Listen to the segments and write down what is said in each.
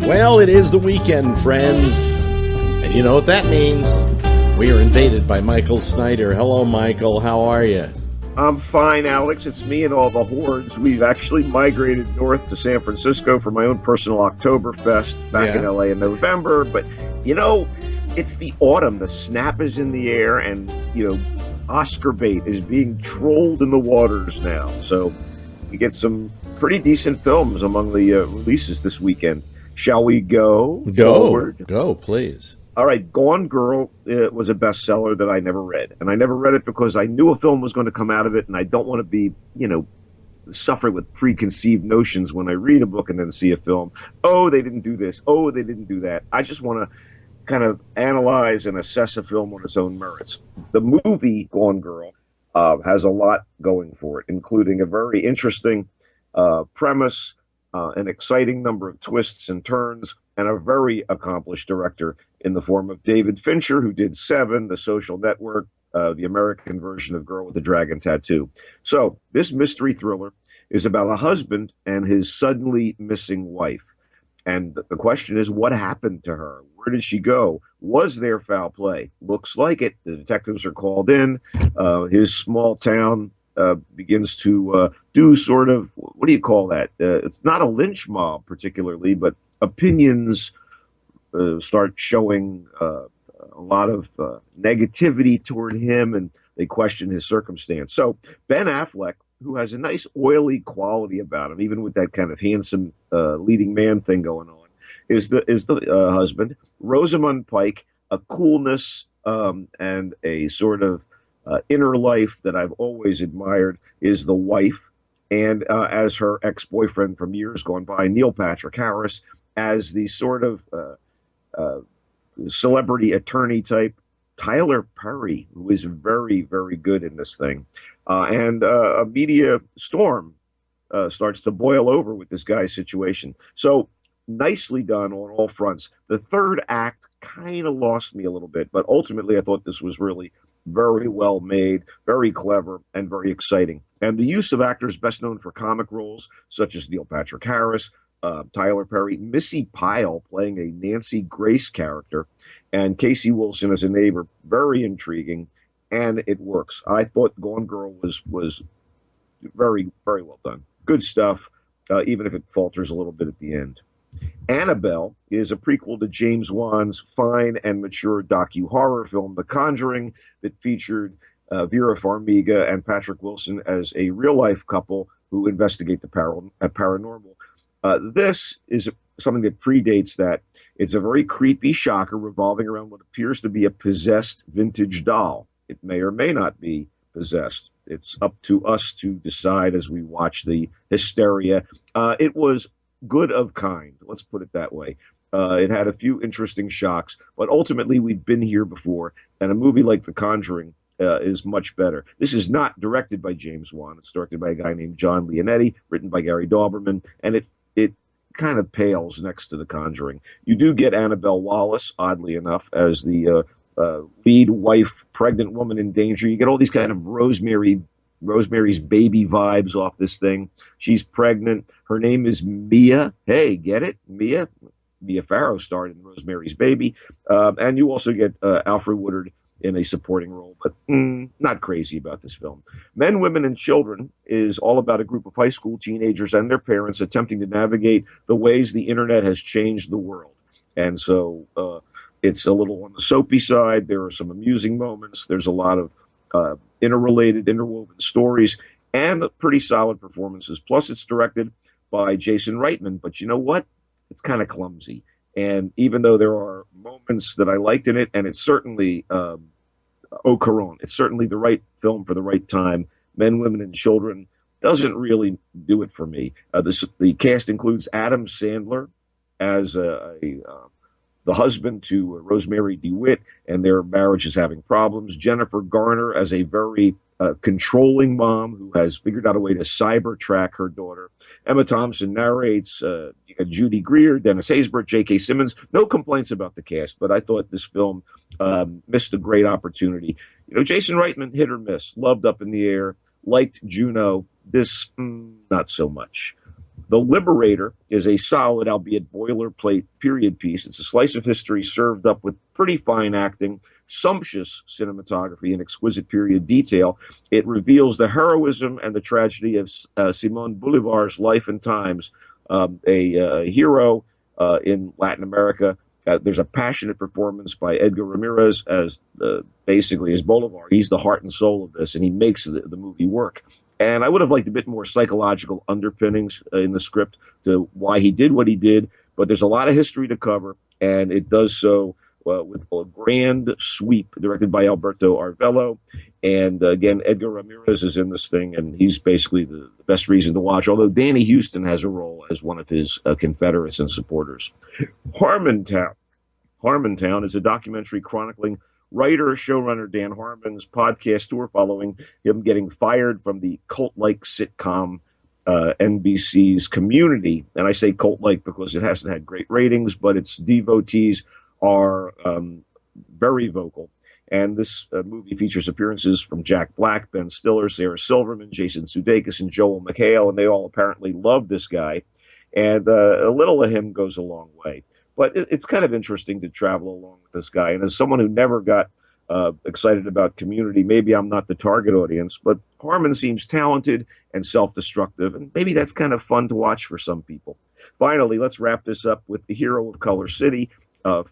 Well, it is the weekend, friends. And you know what that means. We are invaded by Michael Snyder. Hello, Michael. How are you? I'm fine, Alex. It's me and all the hordes. We've actually migrated north to San Francisco for my own personal Oktoberfest back in LA in November. But, it's the autumn. The snap is in the air, and, Oscar bait is being trolled in the waters now. So we get some pretty decent films among the releases this weekend. Shall we go? Go, please. All right, Gone Girl was a bestseller that I never read. And I never read it because I knew a film was going to come out of it, and I don't want to be, suffering with preconceived notions when I read a book and then see a film. Oh, they didn't do this. Oh, they didn't do that. I just want to kind of analyze and assess a film on its own merits. The movie Gone Girl has a lot going for it, including a very interesting premise, an exciting number of twists and turns, and a very accomplished director in the form of David Fincher, who did Seven, The Social Network, the American version of Girl with the Dragon Tattoo. So this mystery thriller is about a husband and his suddenly missing wife. And the question is, what happened to her? Where did she go? Was there foul play? Looks like it. The detectives are called in. His small town begins to do sort of, what do you call that? It's not a lynch mob particularly, but opinions start showing a lot of negativity toward him, and they question his circumstance. So Ben Affleck, who has a nice oily quality about him, even with that kind of handsome leading man thing going on, is the husband. Rosamund Pike, a coolness and a sort of inner life that I've always admired, is the wife. And as her ex-boyfriend from years gone by, Neil Patrick Harris, as the sort of celebrity attorney type, Tyler Perry, who is very, very good in this thing. And a media storm starts to boil over with this guy's situation. So nicely done on all fronts. The third act kind of lost me a little bit, but ultimately I thought this was really very well made, very clever, and very exciting. And the use of actors best known for comic roles, such as Neil Patrick Harris, Tyler Perry, Missy Pyle playing a Nancy Grace character, and Casey Wilson as a neighbor, very intriguing, and it works. I thought Gone Girl was very, very well done. Good stuff, even if it falters a little bit at the end. Annabelle is a prequel to James Wan's fine and mature docu-horror film, The Conjuring, that featured Vera Farmiga and Patrick Wilson as a real-life couple who investigate the paranormal. This is something that predates that. It's a very creepy shocker revolving around what appears to be a possessed vintage doll. It may or may not be possessed. It's up to us to decide as we watch the hysteria. It was good of kind, let's put it that way. It had a few interesting shocks, but ultimately we've been here before, and a movie like The Conjuring is much better. This is not directed by James Wan. It's directed by a guy named John Leonetti, written by Gary Dauberman, and it kind of pales next to The Conjuring. You do get Annabelle Wallis, oddly enough, as the lead wife, pregnant woman in danger. You get all these kind of Rosemary's Baby vibes off this thing. She's pregnant. Her name is Mia. Hey, get it? Mia Farrow starred in Rosemary's Baby. And you also get Alfred Woodard in a supporting role, but not crazy about this film. Men, Women, and Children is all about a group of high school teenagers and their parents attempting to navigate the ways the internet has changed the world. And so it's a little on the soapy side. There are some amusing moments. There's a lot of interrelated, interwoven stories, and pretty solid performances. Plus, it's directed by Jason Reitman, but you know what? It's kind of clumsy. And even though there are moments that I liked in it, and it's certainly au courant, it's certainly the right film for the right time. Men, Women, and Children doesn't really do it for me. The cast includes Adam Sandler as the husband to Rosemary DeWitt, and their marriage is having problems. Jennifer Garner as a very controlling mom who has figured out a way to cyber track her daughter. Emma Thompson narrates. You got Judy Greer, Dennis Haysbert, J.K. Simmons. No complaints about the cast, but I thought this film missed a great opportunity. Jason Reitman, hit or miss. Loved Up in the Air. Liked Juno. This, not so much. The Liberator is a solid, albeit boilerplate, period piece. It's a slice of history served up with pretty fine acting, sumptuous cinematography, and exquisite period detail. It reveals the heroism and the tragedy of Simon Bolivar's life and times, a hero in Latin America. There's a passionate performance by Edgar Ramirez as basically as Bolivar. He's the heart and soul of this, and he makes the movie work. And I would have liked a bit more psychological underpinnings in the script to why he did what he did. But there's a lot of history to cover, and it does so with a grand sweep directed by Alberto Arvello. And again, Edgar Ramirez is in this thing, and he's basically the best reason to watch, although Danny Houston has a role as one of his Confederates and supporters. Harmontown. Harmontown is a documentary chronicling writer, showrunner Dan Harmon's podcast tour following him getting fired from the cult-like sitcom NBC's Community. And I say cult-like because it hasn't had great ratings, but its devotees are very vocal. And this movie features appearances from Jack Black, Ben Stiller, Sarah Silverman, Jason Sudeikis, and Joel McHale, and they all apparently love this guy. And a little of him goes a long way. But it's kind of interesting to travel along with this guy. And as someone who never got excited about Community, maybe I'm not the target audience, but Harmon seems talented and self-destructive, and maybe that's kind of fun to watch for some people. Finally, let's wrap this up with The Hero of Color City,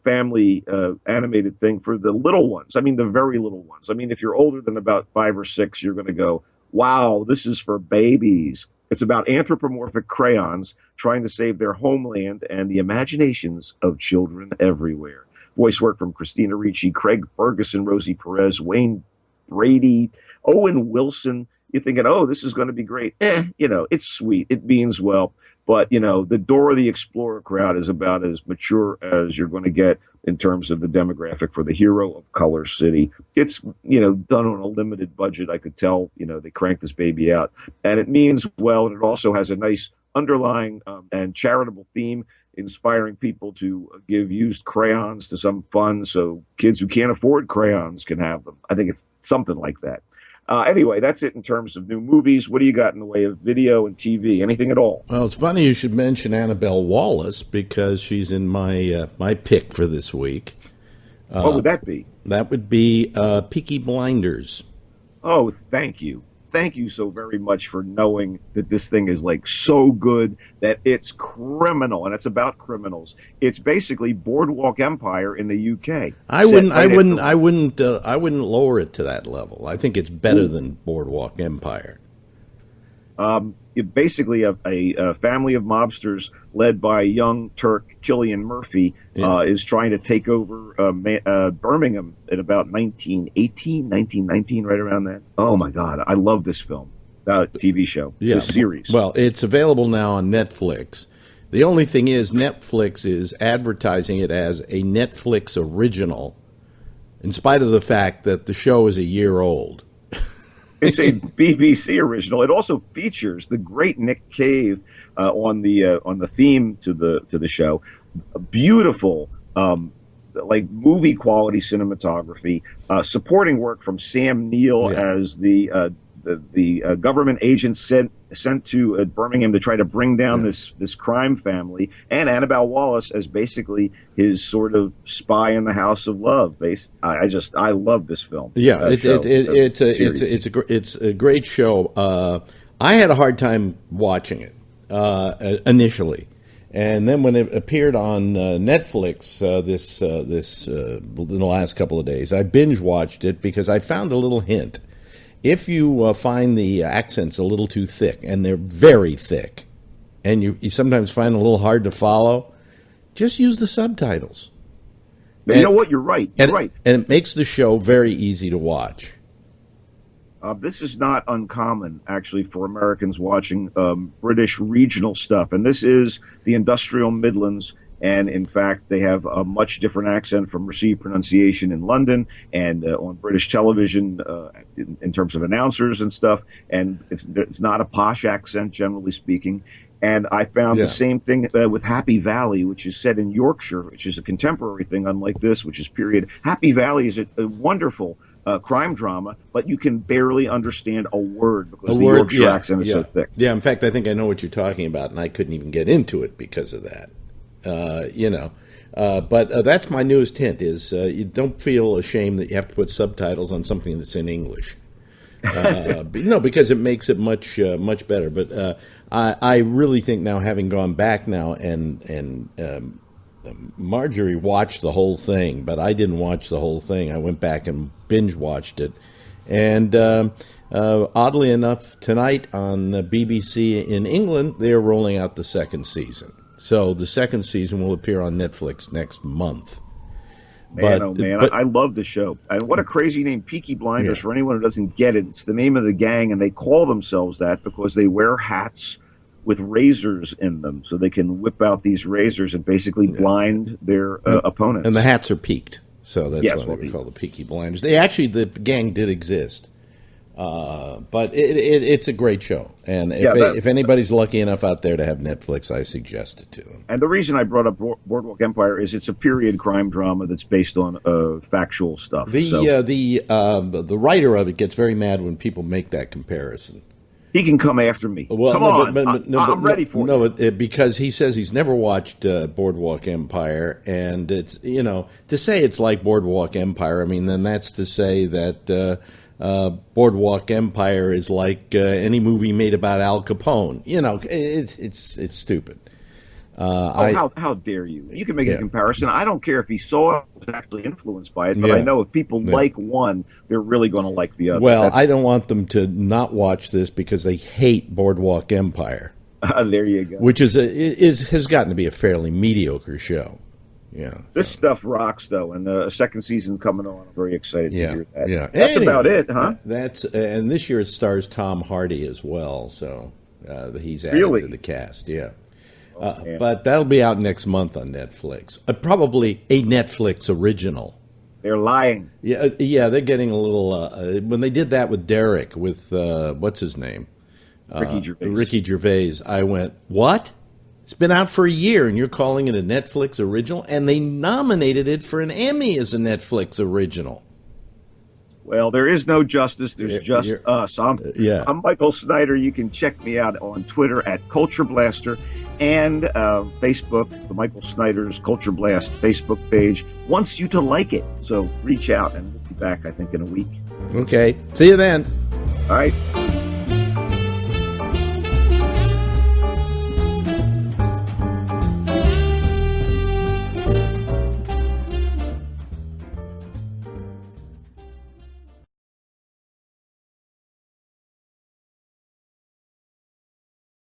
family animated thing for the little ones. I mean, the very little ones. I mean, if you're older than about 5 or 6, you're going to go, wow, this is for babies. It's about anthropomorphic crayons trying to save their homeland and the imaginations of children everywhere. Voice work from Christina Ricci, Craig Ferguson, Rosie Perez, Wayne Brady, Owen Wilson. You're thinking, oh, this is going to be great. It's sweet. It means well. But, the Dora the Explorer crowd is about as mature as you're going to get in terms of the demographic for The Hero of Color City. It's, done on a limited budget. I could tell, they cranked this baby out. And it means well, and it also has a nice underlying and charitable theme, inspiring people to give used crayons to some fund so kids who can't afford crayons can have them. I think it's something like that. Anyway, that's it in terms of new movies. What do you got in the way of video and TV? Anything at all? Well, it's funny you should mention Annabelle Wallace because she's in my my pick for this week. What would that be? That would be Peaky Blinders. Oh, thank you. Thank you so very much for knowing that this thing is like so good that it's criminal, and it's about criminals. It's basically Boardwalk Empire in the UK. I wouldn't lower it to that level. I think it's better than Boardwalk Empire. Basically a family of mobsters led by young Turk Cillian Murphy is trying to take over Birmingham in about 1918, 1919, right around that. Oh, my God. I love this film, TV show, this series. Well, it's available now on Netflix. The only thing is Netflix is advertising it as a Netflix original, in spite of the fact that the show is a year old. It's a BBC original. It also features the great Nick Cave on the theme to the show. Beautiful, like movie quality cinematography. Supporting work from Sam Neill as the government agent sent to Birmingham to try to bring down this crime family, and Annabelle Wallace as basically his sort of spy in the House of Love. I love this film. Yeah, it's a great show. I had a hard time watching it initially, and then when it appeared on Netflix in the last couple of days, I binge watched it because I found a little hint. If you find the accents a little too thick, and they're very thick, and you sometimes find it a little hard to follow, just use the subtitles. You know what? You're right. You're right. And it makes the show very easy to watch. This is not uncommon, actually, for Americans watching British regional stuff. And this is the industrial Midlands. And in fact, they have a much different accent from received pronunciation in London and on British television in terms of announcers and stuff. And it's not a posh accent, generally speaking. And I found the same thing with Happy Valley, which is set in Yorkshire, which is a contemporary thing, unlike this, which is period. Happy Valley is a wonderful crime drama, but you can barely understand a word because A the word, Yorkshire yeah, accent is yeah. so thick. Yeah, in fact, I think I know what you're talking about, and I couldn't even get into it because of that. You know, but that's my newest hint: is you don't feel ashamed that you have to put subtitles on something that's in English. No, because it makes it much better. But I really think now, having gone back now, and Marjorie watched the whole thing, but I didn't watch the whole thing. I went back and binge watched it, and oddly enough, tonight on BBC in England, they are rolling out the second season. So the second season will appear on Netflix next month. Man, oh man, I love the show. And what a crazy name, Peaky Blinders, Yeah. for anyone who doesn't get it. It's the name of the gang, and they call themselves that because they wear hats with razors in them, so they can whip out these razors and basically blind their opponents. And the hats are peaked, so that's Yes, why well, they were called the Peaky Blinders. The gang did exist, but it's a great show. And if anybody's lucky enough out there to have Netflix, I suggest it to them. And the reason I brought up Boardwalk Empire is it's a period crime drama that's based on factual stuff. The writer of it gets very mad when people make that comparison. He can come after me. Well, come on, I'm ready for it. Because he says he's never watched Boardwalk Empire, and it's to say it's like Boardwalk Empire. I mean, then that's to say that Boardwalk Empire is like any movie made about Al Capone. It's stupid. How dare you? You can make a comparison. I don't care if he saw it, was actually influenced by it, but I know if people like one, they're really going to like the other. Well, I don't want them to not watch this because they hate Boardwalk Empire. There you go. Which has gotten to be a fairly mediocre show. Yeah, this stuff rocks, though, and a second season coming on. I'm very excited to hear that. Yeah, that's about it, huh? And this year it stars Tom Hardy as well, so he's added to the cast. Yeah. But that'll be out next month on Netflix. Probably a Netflix original. They're lying. Yeah, they're getting a little. When they did that with Derek, with what's his name, Ricky Gervais, I went, what? It's been out for a year, and you're calling it a Netflix original? And they nominated it for an Emmy as a Netflix original. Well, there is no justice. There's just us. I'm Michael Snyder. You can check me out on Twitter at Culture Blaster and Facebook, the Michael Snyder's Culture Blast Facebook page wants you to like it. So reach out, and we'll be back, I think, in a week. Okay. See you then. All right.